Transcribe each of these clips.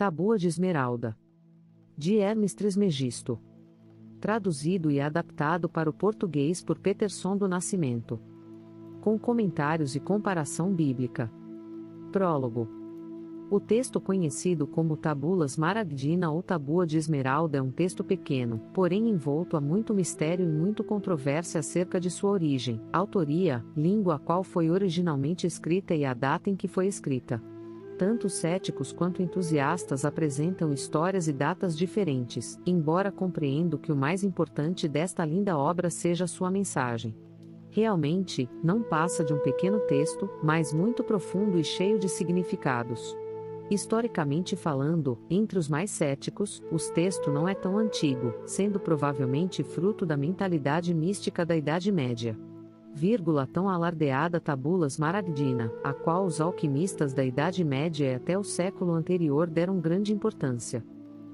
Tábua de Esmeralda, de Hermes Trismegisto. Traduzido e adaptado para o português por Peterson do Nascimento. Com comentários e comparação bíblica. Prólogo. O texto conhecido como Tabula Smaragdina ou Tábua de Esmeralda é um texto pequeno, porém envolto a muito mistério e muito controvérsia acerca de sua origem, autoria, língua a qual foi originalmente escrita e a data em que foi escrita. Tanto céticos quanto entusiastas apresentam histórias e datas diferentes, embora compreendo que o mais importante desta linda obra seja sua mensagem. Realmente, não passa de um pequeno texto, mas muito profundo e cheio de significados. Historicamente falando, entre os mais céticos, o texto não é tão antigo, sendo provavelmente fruto da mentalidade mística da Idade Média. Tão alardeada Tabula Smaragdina, a qual os alquimistas da Idade Média e até o século anterior deram grande importância.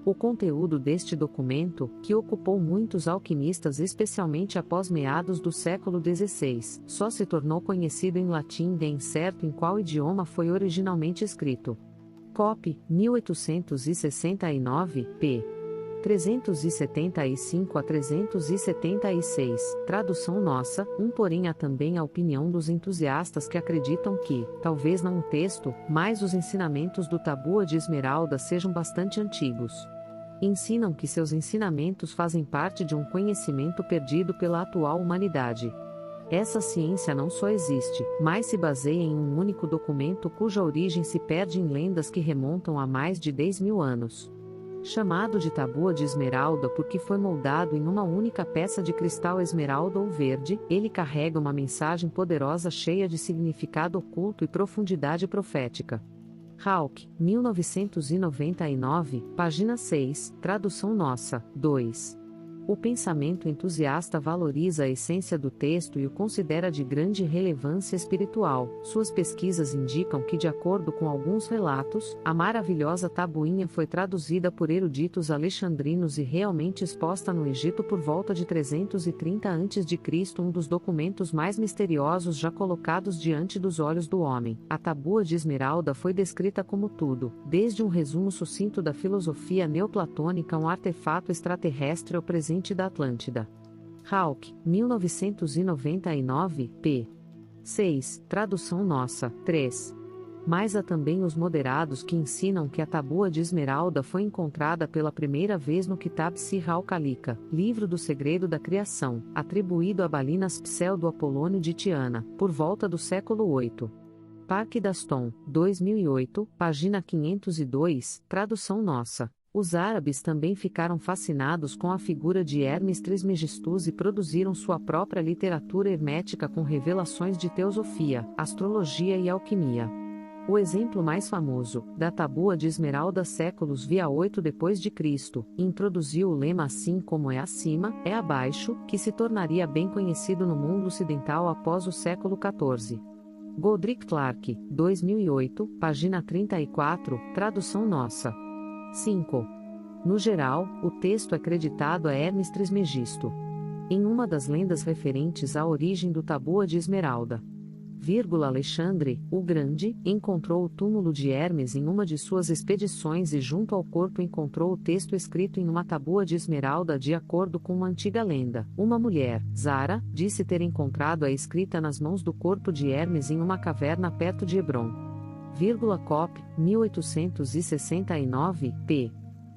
O conteúdo deste documento, que ocupou muitos alquimistas especialmente após meados do século XVI, só se tornou conhecido em latim e é incerto em qual idioma foi originalmente escrito. Copy, 1869, p. 375 a 376, tradução nossa, porém há também a opinião dos entusiastas que acreditam que, talvez não o texto, mas os ensinamentos do Tábua de Esmeralda sejam bastante antigos. Ensinam que seus ensinamentos fazem parte de um conhecimento perdido pela atual humanidade. Essa ciência não só existe, mas se baseia em um único documento cuja origem se perde em lendas que remontam a mais de 10.000 anos. Chamado de Tábua de Esmeralda porque foi moldado em uma única peça de cristal esmeralda ou verde, ele carrega uma mensagem poderosa cheia de significado oculto e profundidade profética. Hawke, 1999, página 6, tradução nossa, 2. O pensamento entusiasta valoriza a essência do texto e o considera de grande relevância espiritual. Suas pesquisas indicam que, de acordo com alguns relatos, a maravilhosa tabuinha foi traduzida por eruditos alexandrinos e realmente exposta no Egito por volta de 330 a.C., um dos documentos mais misteriosos já colocados diante dos olhos do homem. A Tábua de Esmeralda foi descrita como tudo, desde um resumo sucinto da filosofia neoplatônica a um artefato extraterrestre ao presente da Atlântida. Hawke, 1999, p. 6, tradução nossa, 3. Mas há também os moderados que ensinam que a Tábua de Esmeralda foi encontrada pela primeira vez no Kitab Sir al-Khalika, livro do segredo da criação, atribuído a Balinas pseudo-Apolônio de Tiana, por volta do século VIII. Parque Daston, 2008, página 502, tradução nossa. Os árabes também ficaram fascinados com a figura de Hermes Trismegistus e produziram sua própria literatura hermética com revelações de teosofia, astrologia e alquimia. O exemplo mais famoso, da Tábua de Esmeralda séculos via 8 d.C., introduziu o lema assim como é acima, é abaixo, que se tornaria bem conhecido no mundo ocidental após o século XIV. Goldrick Clark, 2008, página 34, tradução nossa. 5. No geral, o texto é creditado a Hermes Trismegisto. Em uma das lendas referentes à origem do Tábua de Esmeralda, Alexandre, o Grande, encontrou o túmulo de Hermes em uma de suas expedições e junto ao corpo encontrou o texto escrito em uma tábua de esmeralda. De acordo com uma antiga lenda, uma mulher, Zara, disse ter encontrado a escrita nas mãos do corpo de Hermes em uma caverna perto de Hebron. Cop, 1869, p.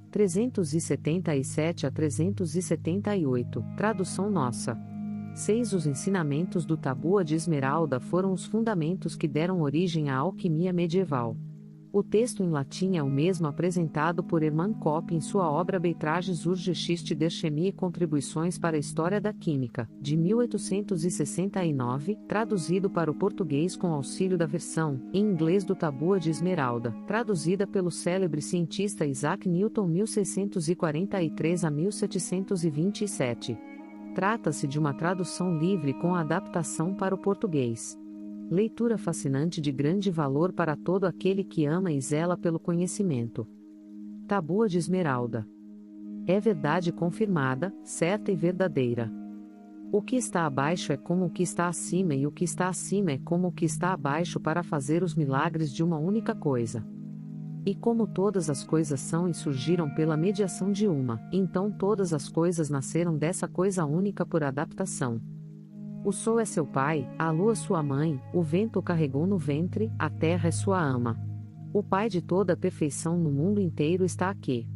377 a 378, tradução nossa. 6. Os ensinamentos do Tábua de Esmeralda foram os fundamentos que deram origem à alquimia medieval. O texto em latim é o mesmo apresentado por Hermann Koppe em sua obra Beitrages ur Geschichte der Chemie e Contribuições para a História da Química, de 1869, traduzido para o português com auxílio da versão, em inglês do Tábua de Esmeralda, traduzida pelo célebre cientista Isaac Newton 1643 a 1727. Trata-se de uma tradução livre com adaptação para o português. Leitura fascinante de grande valor para todo aquele que ama e zela pelo conhecimento. Tábua de Esmeralda. É verdade confirmada, certa e verdadeira. O que está abaixo é como o que está acima e o que está acima é como o que está abaixo para fazer os milagres de uma única coisa. E como todas as coisas são e surgiram pela mediação de uma, então todas as coisas nasceram dessa coisa única por adaptação. O sol é seu pai, a lua sua mãe, o vento o carregou no ventre, a terra é sua ama. O pai de toda a perfeição no mundo inteiro está aqui.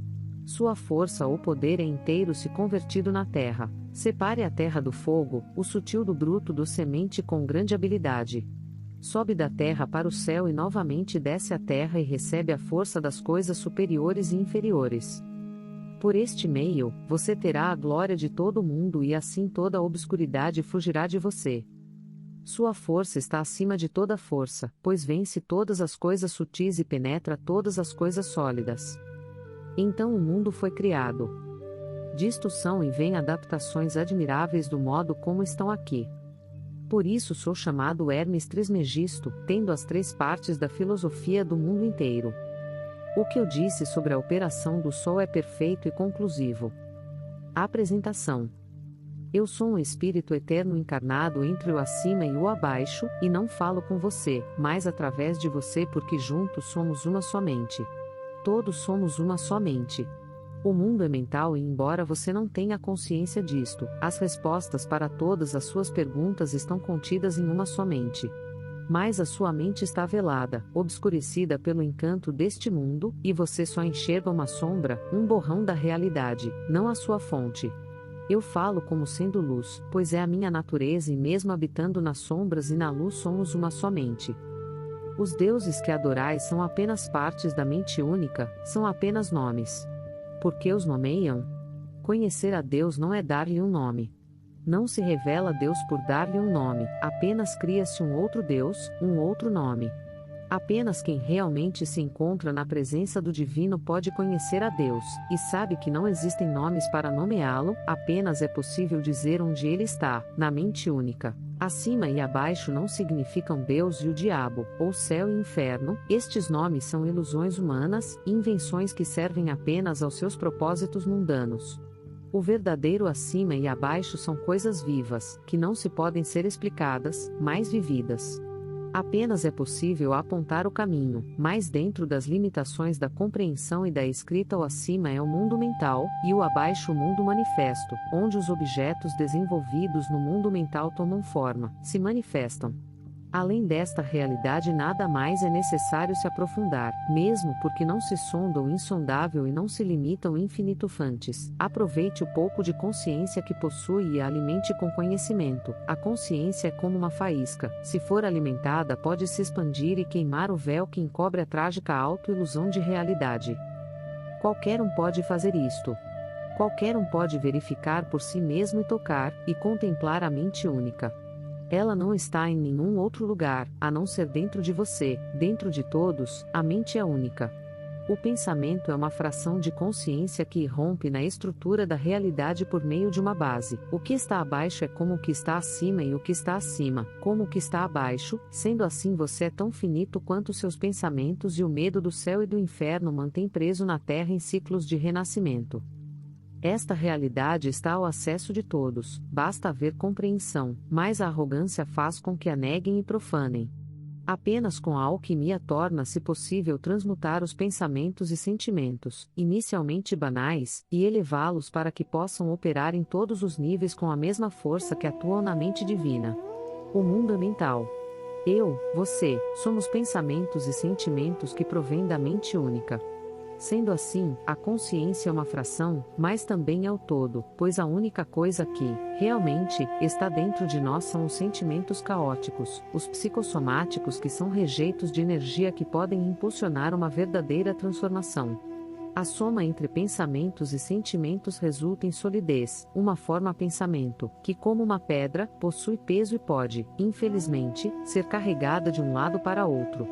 Sua força ou poder é inteiro se convertido na terra. Separe a terra do fogo, o sutil do bruto do semente com grande habilidade. Sobe da terra para o céu e novamente desce à terra e recebe a força das coisas superiores e inferiores. Por este meio, você terá a glória de todo o mundo e assim toda a obscuridade fugirá de você. Sua força está acima de toda força, pois vence todas as coisas sutis e penetra todas as coisas sólidas. Então o mundo foi criado. Disto são e vêm adaptações admiráveis do modo como estão aqui. Por isso sou chamado Hermes Trismegisto, tendo as três partes da filosofia do mundo inteiro. O que eu disse sobre a operação do Sol é perfeito e conclusivo. Apresentação. Eu sou um espírito eterno encarnado entre o acima e o abaixo, e não falo com você, mas através de você porque juntos somos uma só mente. Todos somos uma só mente. O mundo é mental e embora você não tenha consciência disto, as respostas para todas as suas perguntas estão contidas em uma só mente. Mas a sua mente está velada, obscurecida pelo encanto deste mundo, e você só enxerga uma sombra, um borrão da realidade, não a sua fonte. Eu falo como sendo luz, pois é a minha natureza e mesmo habitando nas sombras e na luz somos uma só mente. Os deuses que adorais são apenas partes da mente única, são apenas nomes. Por que os nomeiam? Conhecer a Deus não é dar-lhe um nome. Não se revela Deus por dar-lhe um nome, apenas cria-se um outro Deus, um outro nome. Apenas quem realmente se encontra na presença do Divino pode conhecer a Deus, e sabe que não existem nomes para nomeá-lo, apenas é possível dizer onde ele está, na mente única. Acima e abaixo não significam Deus e o diabo, ou céu e inferno, estes nomes são ilusões humanas, invenções que servem apenas aos seus propósitos mundanos. O verdadeiro acima e abaixo são coisas vivas, que não se podem ser explicadas, mas vividas. Apenas é possível apontar o caminho, mas dentro das limitações da compreensão e da escrita o acima é o mundo mental, e o abaixo o mundo manifesto, onde os objetos desenvolvidos no mundo mental tomam forma, se manifestam. Além desta realidade nada mais é necessário se aprofundar, mesmo porque não se sonda o insondável e não se limita ao infinito fantes. Aproveite o pouco de consciência que possui e a alimente com conhecimento. A consciência é como uma faísca, se for alimentada pode se expandir e queimar o véu que encobre a trágica auto-ilusão de realidade. Qualquer um pode fazer isto. Qualquer um pode verificar por si mesmo e tocar, e contemplar a mente única. Ela não está em nenhum outro lugar, a não ser dentro de você, dentro de todos, a mente é única. O pensamento é uma fração de consciência que irrompe na estrutura da realidade por meio de uma base. O que está abaixo é como o que está acima e o que está acima, como o que está abaixo, sendo assim você é tão finito quanto seus pensamentos e o medo do céu e do inferno mantém preso na terra em ciclos de renascimento. Esta realidade está ao acesso de todos, basta haver compreensão, mas a arrogância faz com que a neguem e profanem. Apenas com a alquimia torna-se possível transmutar os pensamentos e sentimentos, inicialmente banais, e elevá-los para que possam operar em todos os níveis com a mesma força que atuam na mente divina. O mundo é mental. Eu, você, somos pensamentos e sentimentos que provêm da mente única. Sendo assim, a consciência é uma fração, mas também é o todo, pois a única coisa que, realmente, está dentro de nós são os sentimentos caóticos, os psicossomáticos que são rejeitos de energia que podem impulsionar uma verdadeira transformação. A soma entre pensamentos e sentimentos resulta em solidez, uma forma pensamento, que como uma pedra, possui peso e pode, infelizmente, ser carregada de um lado para outro.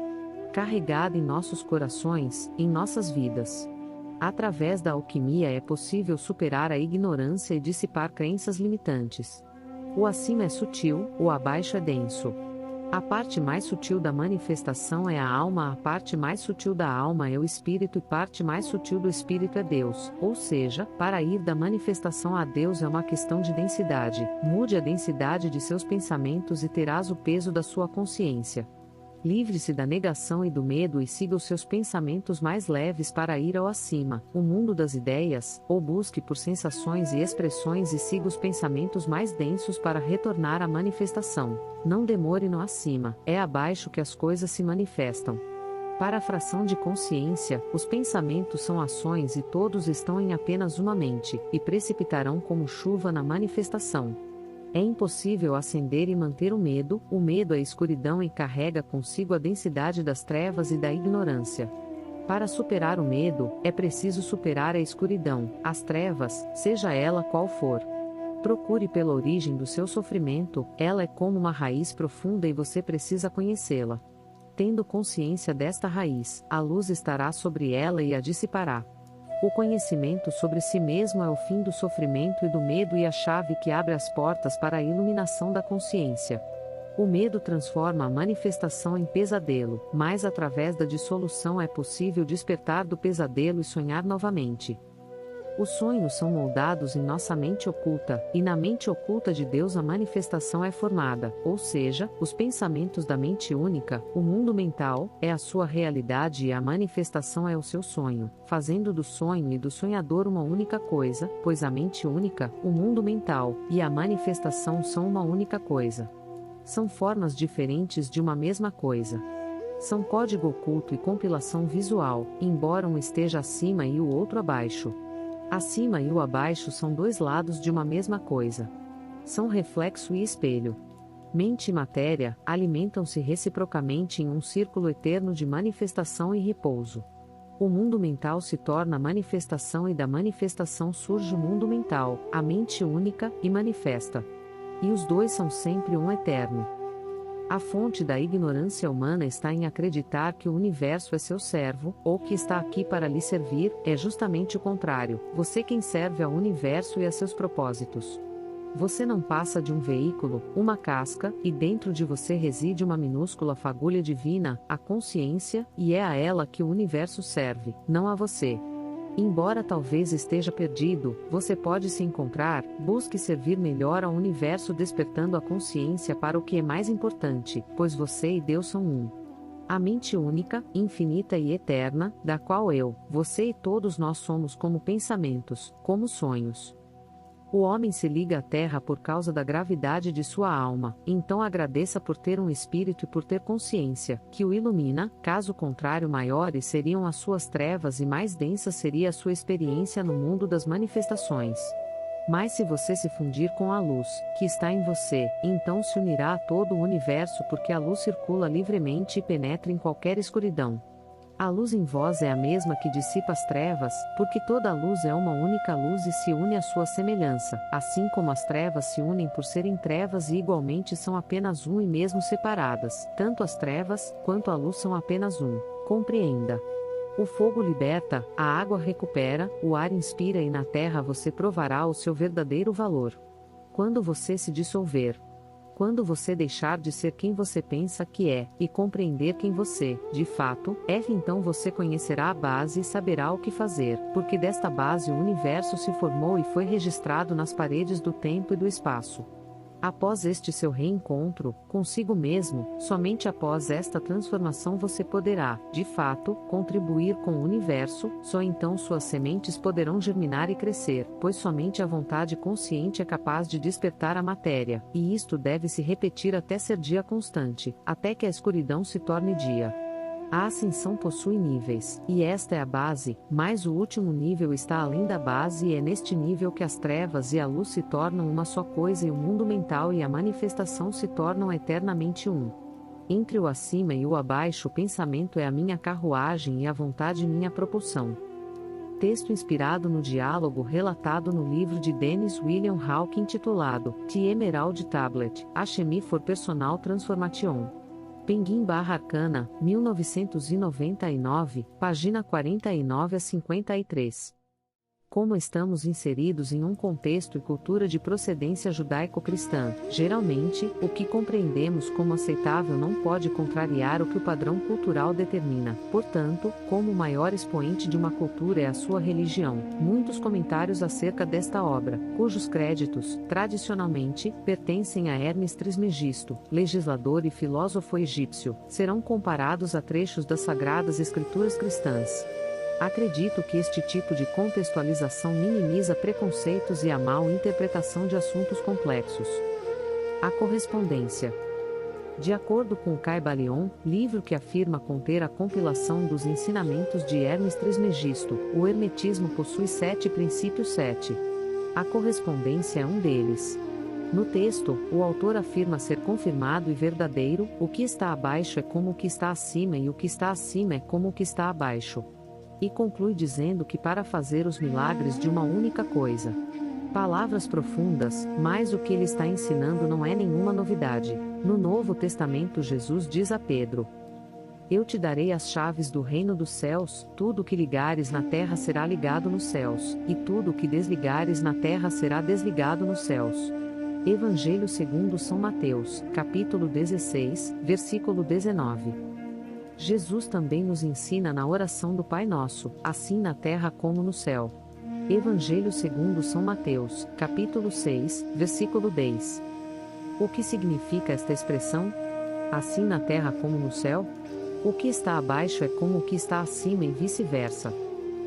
Carregada em nossos corações, em nossas vidas. Através da alquimia é possível superar a ignorância e dissipar crenças limitantes. O acima é sutil, o abaixo é denso. A parte mais sutil da manifestação é a alma, a parte mais sutil da alma é o espírito e parte mais sutil do espírito é Deus, ou seja, para ir da manifestação a Deus é uma questão de densidade. Mude a densidade de seus pensamentos e terás o peso da sua consciência. Livre-se da negação e do medo e siga os seus pensamentos mais leves para ir ao acima, o mundo das ideias, ou busque por sensações e expressões e siga os pensamentos mais densos para retornar à manifestação. Não demore no acima, é abaixo que as coisas se manifestam. Para a fração de consciência, os pensamentos são ações e todos estão em apenas uma mente, e precipitarão como chuva na manifestação. É impossível acender e manter o medo é escuridão e carrega consigo a densidade das trevas e da ignorância. Para superar o medo, é preciso superar a escuridão, as trevas, seja ela qual for. Procure pela origem do seu sofrimento, ela é como uma raiz profunda e você precisa conhecê-la. Tendo consciência desta raiz, a luz estará sobre ela e a dissipará. O conhecimento sobre si mesmo é o fim do sofrimento e do medo e a chave que abre as portas para a iluminação da consciência. O medo transforma a manifestação em pesadelo, mas através da dissolução é possível despertar do pesadelo e sonhar novamente. Os sonhos são moldados em nossa mente oculta, e na mente oculta de Deus a manifestação é formada, ou seja, os pensamentos da mente única, o mundo mental, é a sua realidade e a manifestação é o seu sonho, fazendo do sonho e do sonhador uma única coisa, pois a mente única, o mundo mental, e a manifestação são uma única coisa. São formas diferentes de uma mesma coisa. São código oculto e compilação visual, embora um esteja acima e o outro abaixo. Acima e o abaixo são dois lados de uma mesma coisa. São reflexo e espelho. Mente e matéria alimentam-se reciprocamente em um círculo eterno de manifestação e repouso. O mundo mental se torna manifestação e da manifestação surge o mundo mental, a mente única, e manifesta. E os dois são sempre um eterno. A fonte da ignorância humana está em acreditar que o universo é seu servo, ou que está aqui para lhe servir, é justamente o contrário, você quem serve ao universo e a seus propósitos. Você não passa de um veículo, uma casca, e dentro de você reside uma minúscula fagulha divina, a consciência, e é a ela que o universo serve, não a você. Embora talvez esteja perdido, você pode se encontrar, busque servir melhor ao universo despertando a consciência para o que é mais importante, pois você e Deus são um. A mente única, infinita e eterna, da qual eu, você e todos nós somos como pensamentos, como sonhos. O homem se liga à terra por causa da gravidade de sua alma, então agradeça por ter um espírito e por ter consciência, que o ilumina, caso contrário maiores seriam as suas trevas e mais densa seria a sua experiência no mundo das manifestações. Mas se você se fundir com a luz, que está em você, então se unirá a todo o universo porque a luz circula livremente e penetra em qualquer escuridão. A luz em vós é a mesma que dissipa as trevas, porque toda a luz é uma única luz e se une à sua semelhança, assim como as trevas se unem por serem trevas e igualmente são apenas um e mesmo separadas, tanto as trevas, quanto a luz são apenas um. Compreenda. O fogo liberta, a água recupera, o ar inspira e na terra você provará o seu verdadeiro valor. Quando você se dissolver, quando você deixar de ser quem você pensa que é, e compreender quem você, de fato, é, então você conhecerá a base e saberá o que fazer, porque desta base o universo se formou e foi registrado nas paredes do tempo e do espaço. Após este seu reencontro, consigo mesmo, somente após esta transformação você poderá, de fato, contribuir com o universo, só então suas sementes poderão germinar e crescer, pois somente a vontade consciente é capaz de despertar a matéria, e isto deve se repetir até ser dia constante, até que a escuridão se torne dia. A ascensão possui níveis, e esta é a base, mas o último nível está além da base e é neste nível que as trevas e a luz se tornam uma só coisa e o mundo mental e a manifestação se tornam eternamente um. Entre o acima e o abaixo o pensamento é a minha carruagem e a vontade minha propulsão. Texto inspirado no diálogo relatado no livro de Dennis William Hawking intitulado The Emerald Tablet, Alchemy for Personal Transformation. Penguin/Arcana, 1999, página 49 a 53. Como estamos inseridos em um contexto e cultura de procedência judaico-cristã, geralmente, o que compreendemos como aceitável não pode contrariar o que o padrão cultural determina. Portanto, como o maior expoente de uma cultura é a sua religião, muitos comentários acerca desta obra, cujos créditos, tradicionalmente, pertencem a Hermes Trismegisto, legislador e filósofo egípcio, serão comparados a trechos das Sagradas Escrituras cristãs. Acredito que este tipo de contextualização minimiza preconceitos e a mal interpretação de assuntos complexos. A correspondência. De acordo com Caibalion, livro que afirma conter a compilação dos ensinamentos de Hermes Trismegisto, o Hermetismo possui 7 princípios 7. A correspondência é um deles. No texto, o autor afirma ser confirmado e verdadeiro: o que está abaixo é como o que está acima e o que está acima é como o que está abaixo. E conclui dizendo que para fazer os milagres de uma única coisa. Palavras profundas, mas o que ele está ensinando não é nenhuma novidade. No Novo Testamento Jesus diz a Pedro: Eu te darei as chaves do reino dos céus, tudo o que ligares na terra será ligado nos céus, e tudo o que desligares na terra será desligado nos céus. Evangelho segundo São Mateus, capítulo 16, versículo 19. Jesus também nos ensina na oração do Pai Nosso, assim na terra como no céu. Evangelho segundo São Mateus, capítulo 6, versículo 10. O que significa esta expressão? Assim na terra como no céu? O que está abaixo é como o que está acima e vice-versa.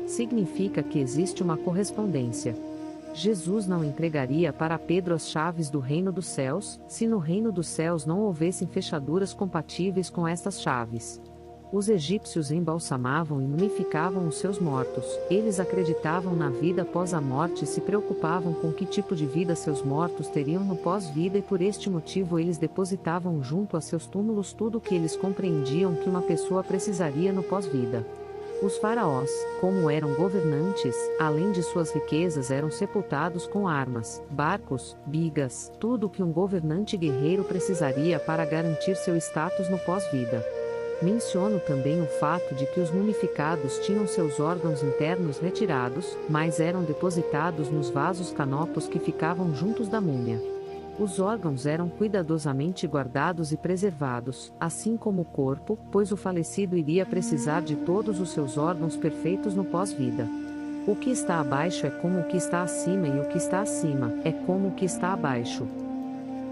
Significa que existe uma correspondência. Jesus não entregaria para Pedro as chaves do reino dos céus, se no reino dos céus não houvessem fechaduras compatíveis com estas chaves. Os egípcios embalsamavam e mumificavam os seus mortos. Eles acreditavam na vida após a morte e se preocupavam com que tipo de vida seus mortos teriam no pós-vida, e por este motivo eles depositavam junto a seus túmulos tudo o que eles compreendiam que uma pessoa precisaria no pós-vida. Os faraós, como eram governantes, além de suas riquezas, eram sepultados com armas, barcos, bigas, tudo o que um governante guerreiro precisaria para garantir seu status no pós-vida. Menciono também o fato de que os mumificados tinham seus órgãos internos retirados, mas eram depositados nos vasos canopos que ficavam juntos da múmia. Os órgãos eram cuidadosamente guardados e preservados, assim como o corpo, pois o falecido iria precisar de todos os seus órgãos perfeitos no pós-vida. O que está abaixo é como o que está acima e o que está acima é como o que está abaixo.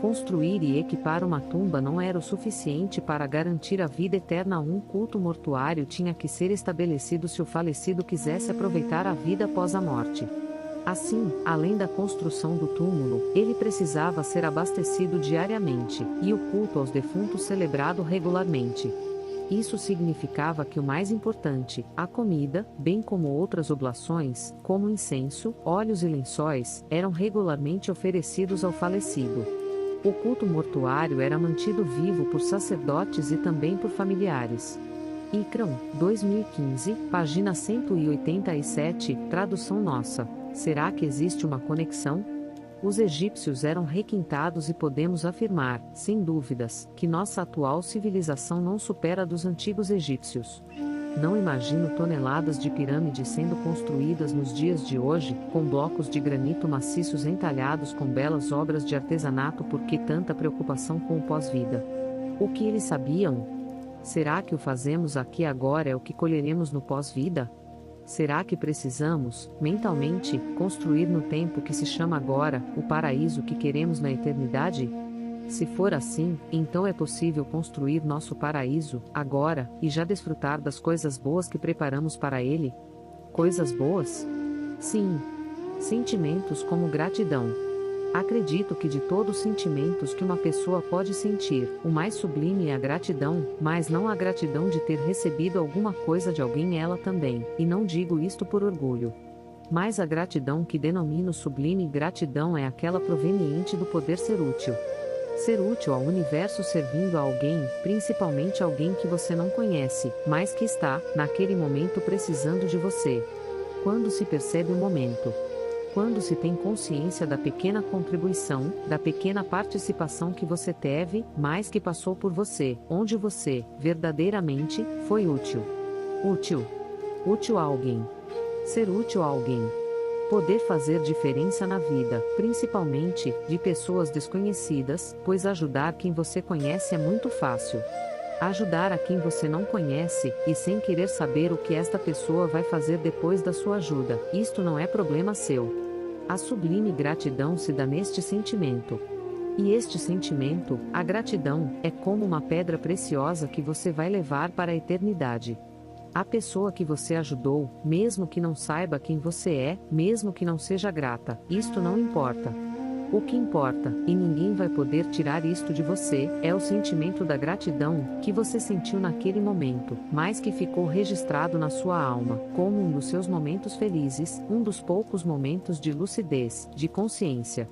Construir e equipar uma tumba não era o suficiente para garantir a vida eterna. Um culto mortuário tinha que ser estabelecido se o falecido quisesse aproveitar a vida após a morte. Assim, além da construção do túmulo, ele precisava ser abastecido diariamente, e o culto aos defuntos celebrado regularmente. Isso significava que o mais importante, a comida, bem como outras oblações, como incenso, óleos e lençóis, eram regularmente oferecidos ao falecido. O culto mortuário era mantido vivo por sacerdotes e também por familiares. Icrão, 2015, página 187, tradução nossa. Será que existe uma conexão? Os egípcios eram requintados e podemos afirmar, sem dúvidas, que nossa atual civilização não supera a dos antigos egípcios. Não imagino toneladas de pirâmides sendo construídas nos dias de hoje, com blocos de granito maciços entalhados com belas obras de artesanato. Por que tanta preocupação com o pós-vida? O que eles sabiam? Será que o fazemos aqui agora é o que colheremos no pós-vida? Será que precisamos, mentalmente, construir no tempo que se chama agora, o paraíso que queremos na eternidade? Se for assim, então é possível construir nosso paraíso, agora, e já desfrutar das coisas boas que preparamos para ele? Coisas boas? Sim. Sentimentos como gratidão. Acredito que de todos os sentimentos que uma pessoa pode sentir, o mais sublime é a gratidão, mas não a gratidão de ter recebido alguma coisa de alguém, ela também, e não digo isto por orgulho. Mas a gratidão que denomino sublime gratidão é aquela proveniente do poder ser útil. Ser útil ao universo servindo a alguém, principalmente alguém que você não conhece, mas que está, naquele momento, precisando de você. Quando se percebe o momento. Quando se tem consciência da pequena contribuição, da pequena participação que você teve, mas que passou por você, onde você, verdadeiramente, foi útil. Útil. Útil a alguém. Ser útil a alguém. Poder fazer diferença na vida, principalmente, de pessoas desconhecidas, pois ajudar quem você conhece é muito fácil. Ajudar a quem você não conhece, e sem querer saber o que esta pessoa vai fazer depois da sua ajuda, isto não é problema seu. A sublime gratidão se dá neste sentimento. E este sentimento, a gratidão, é como uma pedra preciosa que você vai levar para a eternidade. A pessoa que você ajudou, mesmo que não saiba quem você é, mesmo que não seja grata, isto não importa. O que importa, e ninguém vai poder tirar isto de você, é o sentimento da gratidão que você sentiu naquele momento, mas que ficou registrado na sua alma, como um dos seus momentos felizes, um dos poucos momentos de lucidez, de consciência.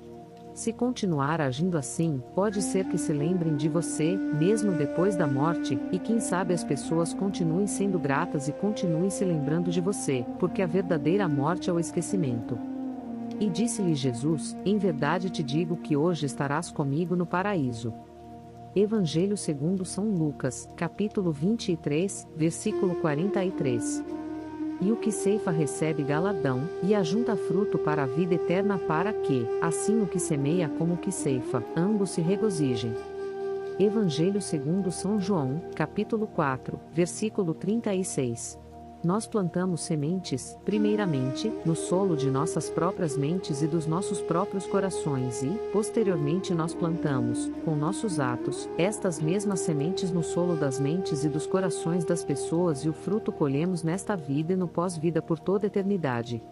Se continuar agindo assim, pode ser que se lembrem de você, mesmo depois da morte, e quem sabe as pessoas continuem sendo gratas e continuem se lembrando de você, porque a verdadeira morte é o esquecimento. E disse-lhe Jesus: em verdade te digo que hoje estarás comigo no paraíso. Evangelho segundo São Lucas, capítulo 23, versículo 43. E o que ceifa recebe galardão, e ajunta fruto para a vida eterna, para que, assim o que semeia como o que ceifa, ambos se regozijem. Evangelho segundo São João, capítulo 4, versículo 36. Nós plantamos sementes, primeiramente, no solo de nossas próprias mentes e dos nossos próprios corações e, posteriormente nós plantamos, com nossos atos, estas mesmas sementes no solo das mentes e dos corações das pessoas e o fruto colhemos nesta vida e no pós-vida por toda a eternidade.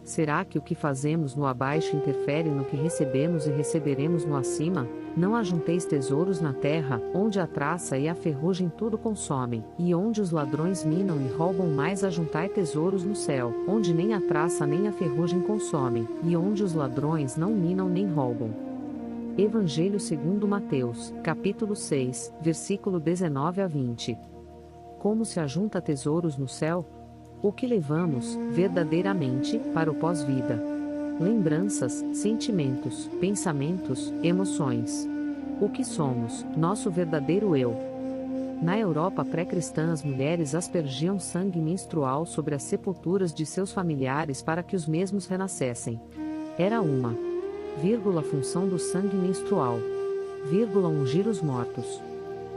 Será que o que fazemos no abaixo interfere no que recebemos e receberemos no acima? Não ajunteis tesouros na terra, onde a traça e a ferrugem tudo consomem, e onde os ladrões minam e roubam, mais ajuntai tesouros no céu, onde nem a traça nem a ferrugem consomem, e onde os ladrões não minam nem roubam. Evangelho segundo Mateus, capítulo 6, versículo 19 a 20. Como se ajunta tesouros no céu? O que levamos, verdadeiramente, para o pós-vida? Lembranças, sentimentos, pensamentos, emoções. O que somos, nosso verdadeiro eu. Na Europa pré-cristã, as mulheres aspergiam sangue menstrual sobre as sepulturas de seus familiares para que os mesmos renascessem. Era uma função do sangue menstrual. Ungir os mortos.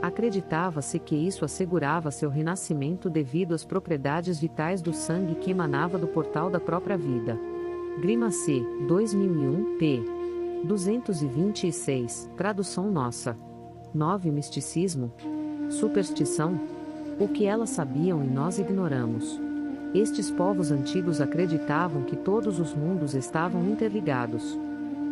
Acreditava-se que isso assegurava seu renascimento devido às propriedades vitais do sangue que emanava do portal da própria vida. Grimace, 2001, p. 226, tradução nossa. 9. Misticismo. Superstição. O que elas sabiam e nós ignoramos. Estes povos antigos acreditavam que todos os mundos estavam interligados.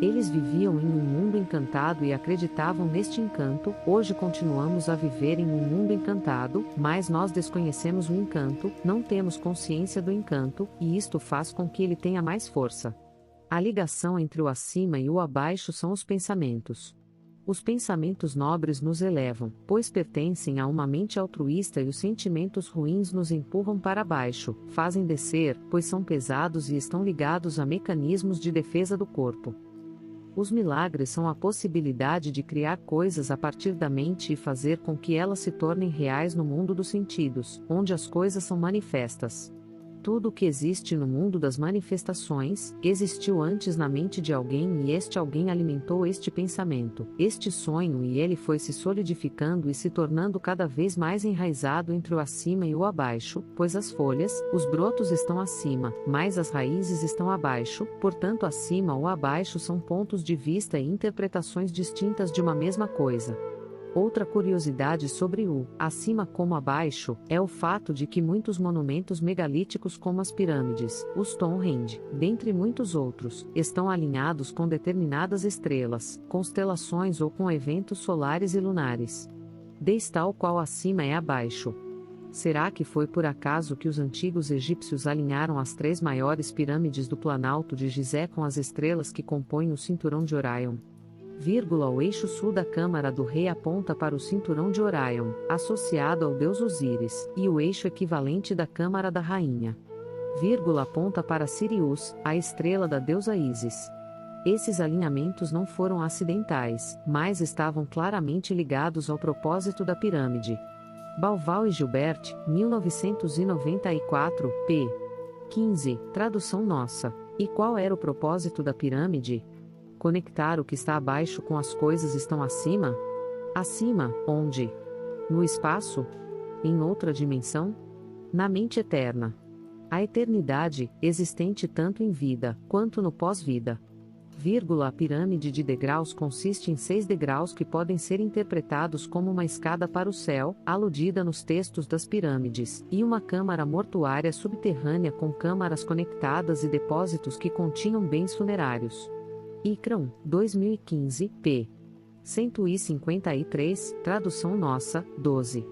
Eles viviam em um mundo encantado e acreditavam neste encanto. Hoje continuamos a viver em um mundo encantado, mas nós desconhecemos o encanto, não temos consciência do encanto, e isto faz com que ele tenha mais força. A ligação entre o acima e o abaixo são os pensamentos. Os pensamentos nobres nos elevam, pois pertencem a uma mente altruísta, e os sentimentos ruins nos empurram para baixo, fazem descer, pois são pesados e estão ligados a mecanismos de defesa do corpo. Os milagres são a possibilidade de criar coisas a partir da mente e fazer com que elas se tornem reais no mundo dos sentidos, onde as coisas são manifestas. Tudo o que existe no mundo das manifestações, existiu antes na mente de alguém, e este alguém alimentou este pensamento, este sonho, e ele foi se solidificando e se tornando cada vez mais enraizado entre o acima e o abaixo, pois as folhas, os brotos estão acima, mas as raízes estão abaixo, portanto acima ou abaixo são pontos de vista e interpretações distintas de uma mesma coisa. Outra curiosidade sobre o acima como abaixo é o fato de que muitos monumentos megalíticos, como as pirâmides, o Stonehenge, dentre muitos outros, estão alinhados com determinadas estrelas, constelações ou com eventos solares e lunares. Tal qual acima é abaixo. Será que foi por acaso que os antigos egípcios alinharam as 3 maiores pirâmides do Planalto de Gizé com as estrelas que compõem o cinturão de Orion? O eixo sul da Câmara do Rei aponta para o cinturão de Orion, associado ao deus Osíris, e o eixo equivalente da Câmara da Rainha. Aponta para Sirius, a estrela da deusa Ísis. Esses alinhamentos não foram acidentais, mas estavam claramente ligados ao propósito da pirâmide. Balval e Gilbert, 1994, p. 15. Tradução nossa. E qual era o propósito da pirâmide? Conectar o que está abaixo com as coisas que estão acima? Acima, onde? No espaço? Em outra dimensão? Na mente eterna. A eternidade, existente tanto em vida, quanto no pós-vida. A pirâmide de degraus consiste em 6 degraus que podem ser interpretados como uma escada para o céu, aludida nos textos das pirâmides, e uma câmara mortuária subterrânea com câmaras conectadas e depósitos que continham bens funerários. Icrã, 2015, p. 153, tradução nossa, 12.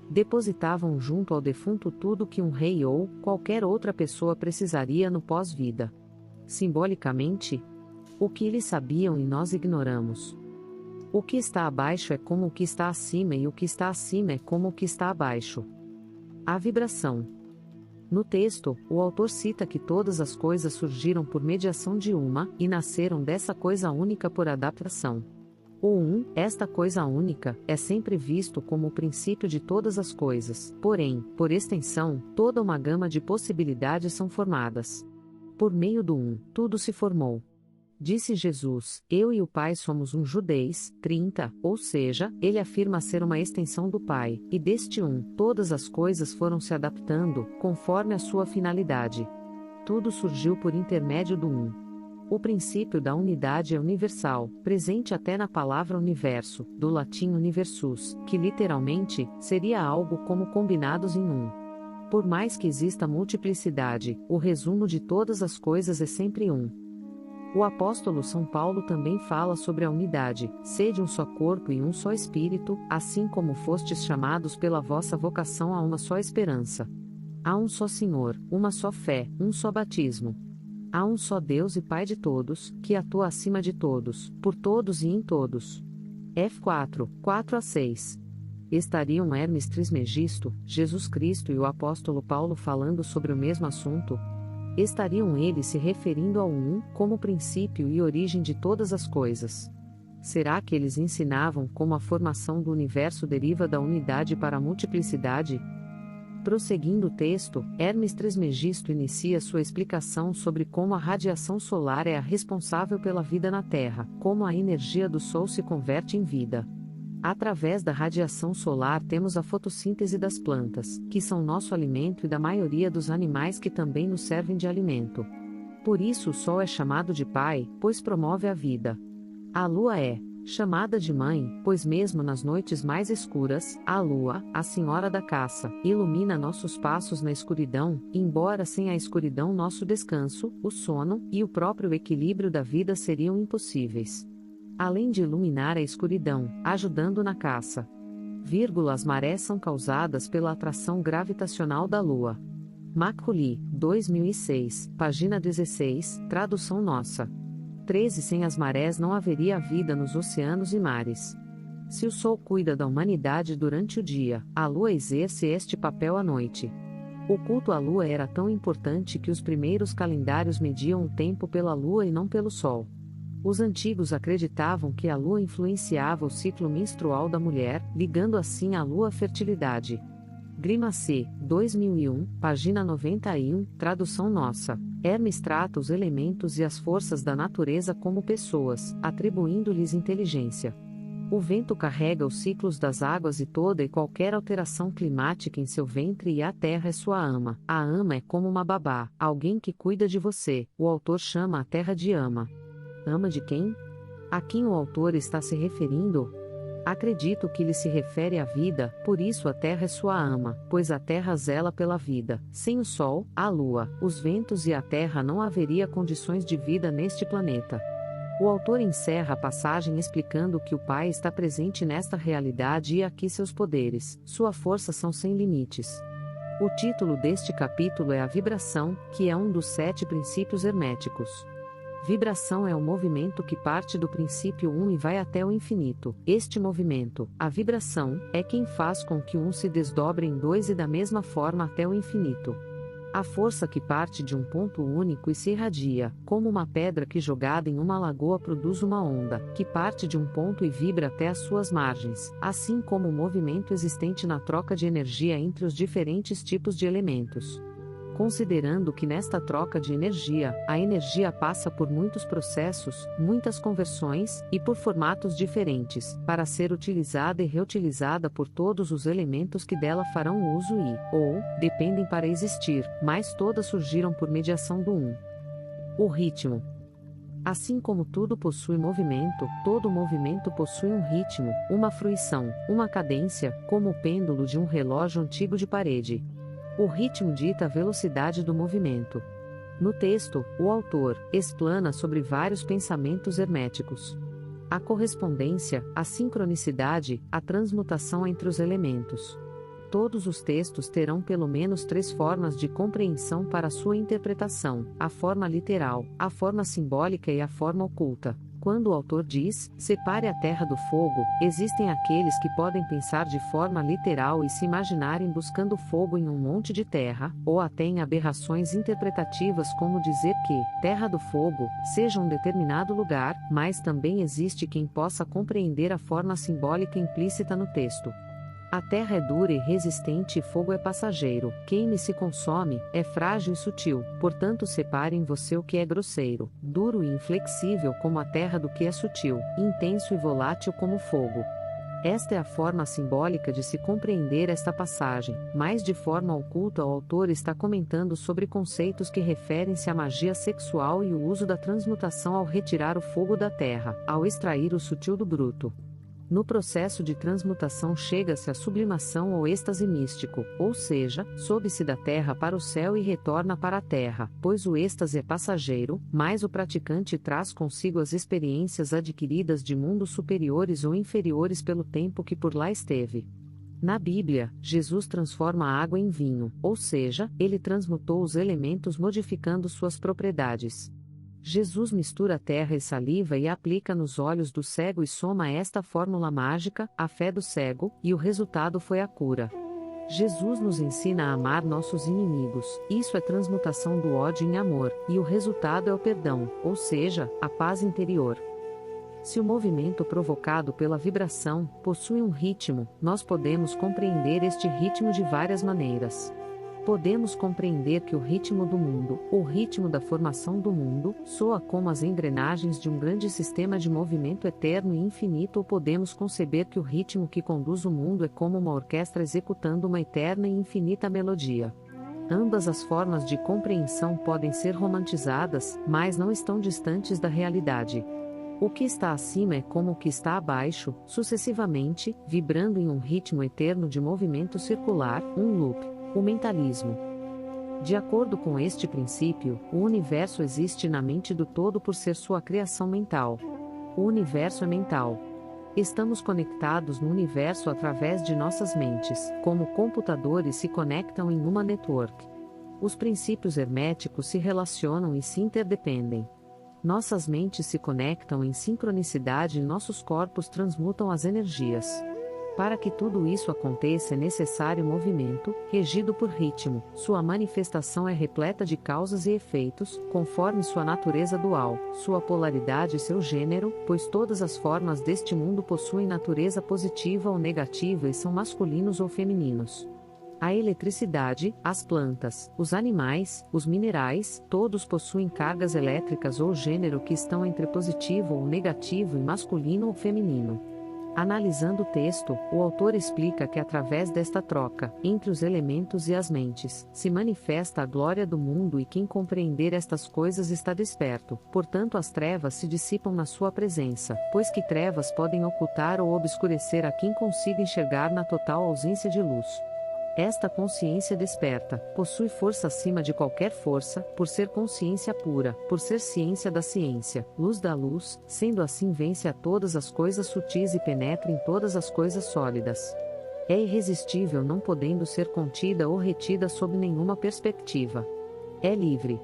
Depositavam junto ao defunto tudo que um rei ou qualquer outra pessoa precisaria no pós-vida. Simbolicamente, o que eles sabiam e nós ignoramos. O que está abaixo é como o que está acima e o que está acima é como o que está abaixo. A vibração. No texto, o autor cita que todas as coisas surgiram por mediação de uma, e nasceram dessa coisa única por adaptação. Esta coisa única, é sempre visto como o princípio de todas as coisas, porém, por extensão, toda uma gama de possibilidades são formadas. Por meio do tudo se formou. Disse Jesus, eu e o Pai somos um. Judeis, 30, ou seja, ele afirma ser uma extensão do Pai, e deste todas as coisas foram se adaptando, conforme a sua finalidade. Tudo surgiu por intermédio do O princípio da unidade é universal, presente até na palavra universo, do latim universus, que literalmente, seria algo como combinados em Por mais que exista multiplicidade, o resumo de todas as coisas é sempre O apóstolo São Paulo também fala sobre a unidade, sede um só corpo e um só espírito, assim como fostes chamados pela vossa vocação a uma só esperança. Há um só Senhor, uma só fé, um só batismo. Há um só Deus e Pai de todos, que atua acima de todos, por todos e em todos. F4, 4-6. Estariam Hermes Trismegisto, Jesus Cristo e o apóstolo Paulo falando sobre o mesmo assunto? Estariam eles se referindo ao como princípio e origem de todas as coisas? Será que eles ensinavam como a formação do universo deriva da unidade para a multiplicidade? Prosseguindo o texto, Hermes Trismegisto inicia sua explicação sobre como a radiação solar é a responsável pela vida na Terra, como a energia do Sol se converte em vida. Através da radiação solar temos a fotossíntese das plantas, que são nosso alimento e da maioria dos animais que também nos servem de alimento. Por isso o Sol é chamado de Pai, pois promove a vida. A Lua é chamada de Mãe, pois mesmo nas noites mais escuras, a Lua, a Senhora da Caça, ilumina nossos passos na escuridão, embora sem a escuridão nosso descanso, o sono e o próprio equilíbrio da vida seriam impossíveis. Além de iluminar a escuridão, ajudando na caça. As marés são causadas pela atração gravitacional da Lua. Macaulay, 2006, página 16, tradução nossa. 13. Sem as marés não haveria vida nos oceanos e mares. Se o Sol cuida da humanidade durante o dia, a Lua exerce este papel à noite. O culto à Lua era tão importante que os primeiros calendários mediam o tempo pela Lua e não pelo Sol. Os antigos acreditavam que a Lua influenciava o ciclo menstrual da mulher, ligando assim a Lua à fertilidade. Grimace, 2001, página 91, tradução nossa. Hermes trata os elementos e as forças da natureza como pessoas, atribuindo-lhes inteligência. O vento carrega os ciclos das águas e toda e qualquer alteração climática em seu ventre e a terra é sua ama. A ama é como uma babá, alguém que cuida de você. O autor chama a terra de ama. Ama de quem? A quem o autor está se referindo? Acredito que ele se refere à vida, por isso a terra é sua ama, pois a terra zela pela vida. Sem o sol, a lua, os ventos e a terra não haveria condições de vida neste planeta. O autor encerra a passagem explicando que o Pai está presente nesta realidade e aqui seus poderes, sua força são sem limites. O título deste capítulo é A Vibração, que é um dos 7 princípios herméticos. Vibração é o movimento que parte do princípio e vai até o infinito. Este movimento, a vibração, é quem faz com que se desdobre em 2 e da mesma forma até o infinito. A força que parte de um ponto único e se irradia, como uma pedra que jogada em uma lagoa produz uma onda, que parte de um ponto e vibra até as suas margens, assim como o movimento existente na troca de energia entre os diferentes tipos de elementos. Considerando que nesta troca de energia, a energia passa por muitos processos, muitas conversões, e por formatos diferentes, para ser utilizada e reutilizada por todos os elementos que dela farão uso ou, dependem para existir, mas todas surgiram por mediação do Um. O ritmo. Assim como tudo possui movimento, todo movimento possui um ritmo, uma fruição, uma cadência, como o pêndulo de um relógio antigo de parede. O ritmo dita a velocidade do movimento. No texto, o autor explana sobre vários pensamentos herméticos. A correspondência, a sincronicidade, a transmutação entre os elementos. Todos os textos terão pelo menos 3 formas de compreensão para sua interpretação: a forma literal, a forma simbólica e a forma oculta. Quando o autor diz, separe a terra do fogo, existem aqueles que podem pensar de forma literal e se imaginarem buscando fogo em um monte de terra, ou até em aberrações interpretativas como dizer que, terra do fogo, seja um determinado lugar, mas também existe quem possa compreender a forma simbólica implícita no texto. A terra é dura e resistente e fogo é passageiro, queima e se consome, é frágil e sutil, portanto separe em você o que é grosseiro, duro e inflexível como a terra do que é sutil, intenso e volátil como o fogo. Esta é a forma simbólica de se compreender esta passagem, mas de forma oculta o autor está comentando sobre conceitos que referem-se à magia sexual e o uso da transmutação ao retirar o fogo da terra, ao extrair o sutil do bruto. No processo de transmutação chega-se à sublimação ou êxtase místico, ou seja, sobe-se da terra para o céu e retorna para a terra, pois o êxtase é passageiro, mas o praticante traz consigo as experiências adquiridas de mundos superiores ou inferiores pelo tempo que por lá esteve. Na Bíblia, Jesus transforma a água em vinho, ou seja, ele transmutou os elementos modificando suas propriedades. Jesus mistura terra e saliva e aplica nos olhos do cego e soma esta fórmula mágica, a fé do cego, e o resultado foi a cura. Jesus nos ensina a amar nossos inimigos, isso é transmutação do ódio em amor, e o resultado é o perdão, ou seja, a paz interior. Se o movimento provocado pela vibração possui um ritmo, nós podemos compreender este ritmo de várias maneiras. Podemos compreender que o ritmo do mundo, o ritmo da formação do mundo, soa como as engrenagens de um grande sistema de movimento eterno e infinito, ou podemos conceber que o ritmo que conduz o mundo é como uma orquestra executando uma eterna e infinita melodia. Ambas as formas de compreensão podem ser romantizadas, mas não estão distantes da realidade. O que está acima é como o que está abaixo, sucessivamente, vibrando em um ritmo eterno de movimento circular, um loop. O mentalismo. De acordo com este princípio, o universo existe na mente do todo por ser sua criação mental. O universo é mental. Estamos conectados no universo através de nossas mentes, como computadores se conectam em uma network. Os princípios herméticos se relacionam e se interdependem. Nossas mentes se conectam em sincronicidade e nossos corpos transmutam as energias. Para que tudo isso aconteça é necessário movimento, regido por ritmo. Sua manifestação é repleta de causas e efeitos, conforme sua natureza dual, sua polaridade e seu gênero, pois todas as formas deste mundo possuem natureza positiva ou negativa e são masculinos ou femininos. A eletricidade, as plantas, os animais, os minerais, todos possuem cargas elétricas ou gênero que estão entre positivo ou negativo e masculino ou feminino. Analisando o texto, o autor explica que através desta troca, entre os elementos e as mentes, se manifesta a glória do mundo e quem compreender estas coisas está desperto, portanto as trevas se dissipam na sua presença, pois que trevas podem ocultar ou obscurecer a quem consiga enxergar na total ausência de luz. Esta consciência desperta, possui força acima de qualquer força, por ser consciência pura, por ser ciência da ciência, luz da luz, sendo assim vence a todas as coisas sutis e penetra em todas as coisas sólidas. É irresistível não podendo ser contida ou retida sob nenhuma perspectiva. É livre.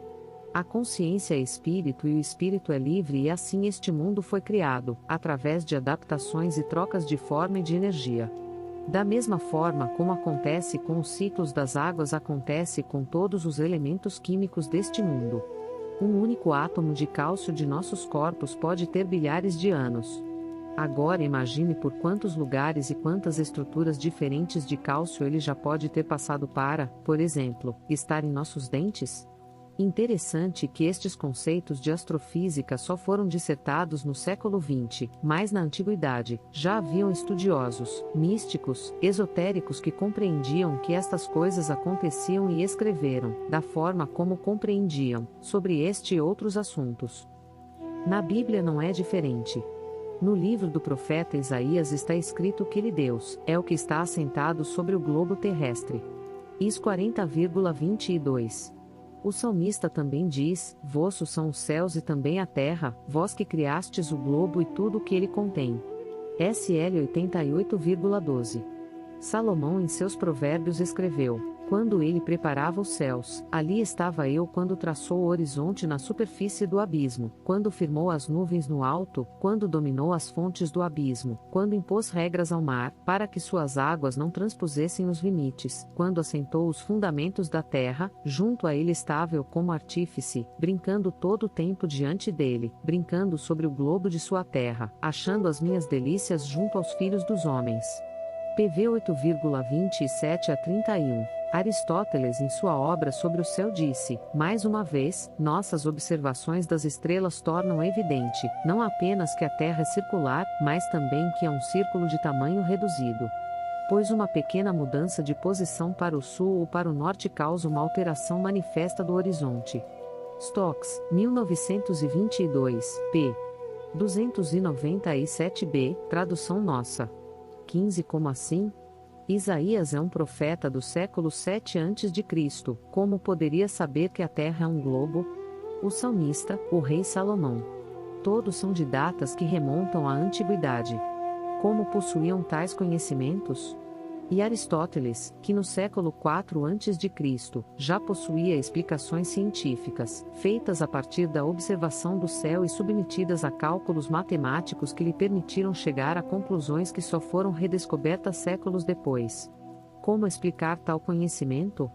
A consciência é espírito e o espírito é livre e assim este mundo foi criado, através de adaptações e trocas de forma e de energia. Da mesma forma como acontece com os ciclos das águas, acontece com todos os elementos químicos deste mundo. Um único átomo de cálcio de nossos corpos pode ter bilhares de anos. Agora imagine por quantos lugares e quantas estruturas diferentes de cálcio ele já pode ter passado para, por exemplo, estar em nossos dentes? Interessante que estes conceitos de astrofísica só foram dissertados no século XX, mas na antiguidade, já haviam estudiosos, místicos, esotéricos que compreendiam que estas coisas aconteciam e escreveram, da forma como compreendiam, sobre este e outros assuntos. Na Bíblia não é diferente. No livro do profeta Isaías está escrito que ele Deus, é o que está assentado sobre o globo terrestre. Is 40,22. O salmista também diz, vossos são os céus e também a terra, vós que criastes o globo e tudo o que ele contém. SL 88,12. Salomão em seus provérbios escreveu, quando ele preparava os céus, ali estava eu quando traçou o horizonte na superfície do abismo, quando firmou as nuvens no alto, quando dominou as fontes do abismo, quando impôs regras ao mar, para que suas águas não transpusessem os limites, quando assentou os fundamentos da terra, junto a ele estava eu como artífice, brincando todo o tempo diante dele, brincando sobre o globo de sua terra, achando as minhas delícias junto aos filhos dos homens. PV 8,27-31. Aristóteles em sua obra sobre o céu disse, mais uma vez, nossas observações das estrelas tornam evidente, não apenas que a Terra é circular, mas também que é um círculo de tamanho reduzido. Pois uma pequena mudança de posição para o sul ou para o norte causa uma alteração manifesta do horizonte. Stokes, 1922, p. 297b, tradução nossa. 15 Como assim? Isaías é um profeta do século 7 a.C., como poderia saber que a Terra é um globo? O salmista, o rei Salomão. Todos são de datas que remontam à antiguidade. Como possuíam tais conhecimentos? E Aristóteles, que no século 4 a.C., já possuía explicações científicas, feitas a partir da observação do céu e submetidas a cálculos matemáticos que lhe permitiram chegar a conclusões que só foram redescobertas séculos depois. Como explicar tal conhecimento?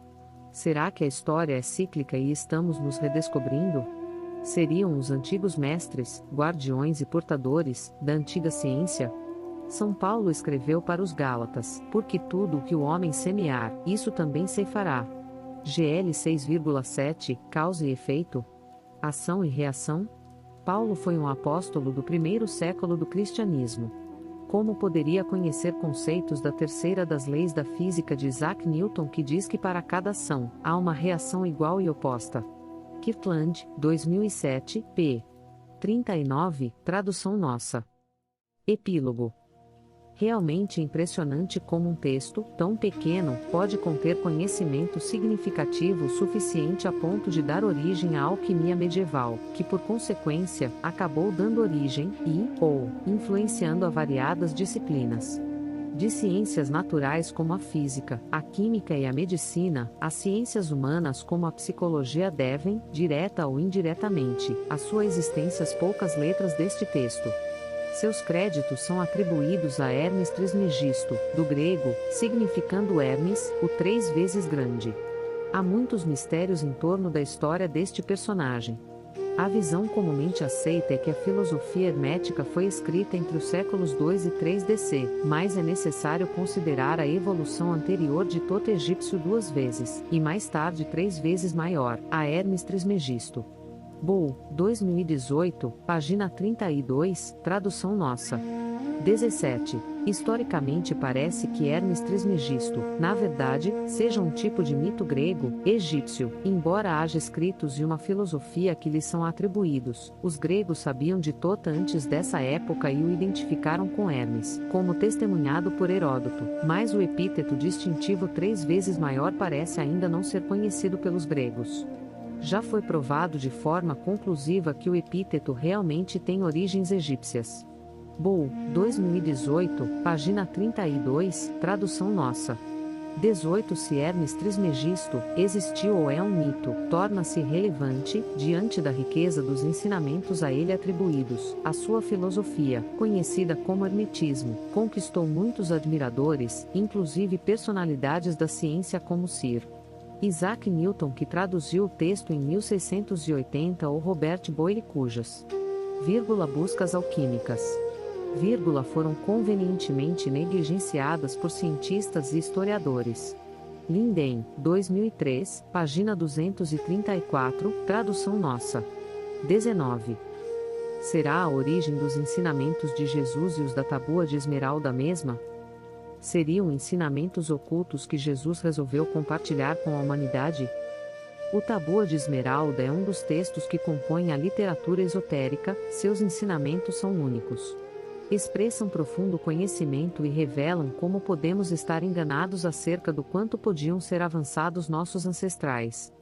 Será que a história é cíclica e estamos nos redescobrindo? Seriam os antigos mestres, guardiões e portadores, da antiga ciência? São Paulo escreveu para os Gálatas, porque tudo o que o homem semear, isso também ceifará. GL 6,7, causa e efeito. Ação e reação? Paulo foi um apóstolo do primeiro século do cristianismo. Como poderia conhecer conceitos da terceira das leis da física de Isaac Newton que diz que para cada ação, há uma reação igual e oposta? Kirtland, 2007, p. 39, tradução nossa. Epílogo. Realmente impressionante como um texto, tão pequeno, pode conter conhecimento significativo suficiente a ponto de dar origem à alquimia medieval, que por consequência, acabou dando origem, ou influenciando a variadas disciplinas. De ciências naturais como a física, a química e a medicina, as ciências humanas como a psicologia devem, direta ou indiretamente, à sua existência as poucas letras deste texto. Seus créditos são atribuídos a Hermes Trismegisto, do grego, significando Hermes, o 3 vezes grande. Há muitos mistérios em torno da história deste personagem. A visão comumente aceita é que a filosofia hermética foi escrita entre os séculos 2 e 3 DC, mas é necessário considerar a evolução anterior de Toto egípcio 2 vezes, e mais tarde 3 vezes maior, a Hermes Trismegisto. Bull, 2018, página 32, tradução nossa. 17. Historicamente parece que Hermes Trismegisto, na verdade, seja um tipo de mito grego, egípcio, embora haja escritos e uma filosofia que lhes são atribuídos. Os gregos sabiam de Tota antes dessa época e o identificaram com Hermes, como testemunhado por Heródoto, mas o epíteto distintivo 3 vezes maior parece ainda não ser conhecido pelos gregos. Já foi provado de forma conclusiva que o epíteto realmente tem origens egípcias. Bull, 2018, página 32, tradução nossa. 18 Se Hermes Trismegisto existiu ou é um mito, torna-se relevante, diante da riqueza dos ensinamentos a ele atribuídos. A sua filosofia, conhecida como Hermetismo, conquistou muitos admiradores, inclusive personalidades da ciência como Sir Isaac Newton, que traduziu o texto em 1680, ou Robert Boyle, cujas buscas alquímicas foram convenientemente negligenciadas por cientistas e historiadores. Linden, 2003, página 234, tradução nossa. 19. Será a origem dos ensinamentos de Jesus e os da Tábua de Esmeralda a mesma? Seriam ensinamentos ocultos que Jesus resolveu compartilhar com a humanidade? O Tábua de Esmeralda é um dos textos que compõem a literatura esotérica, seus ensinamentos são únicos. Expressam profundo conhecimento e revelam como podemos estar enganados acerca do quanto podiam ser avançados nossos ancestrais.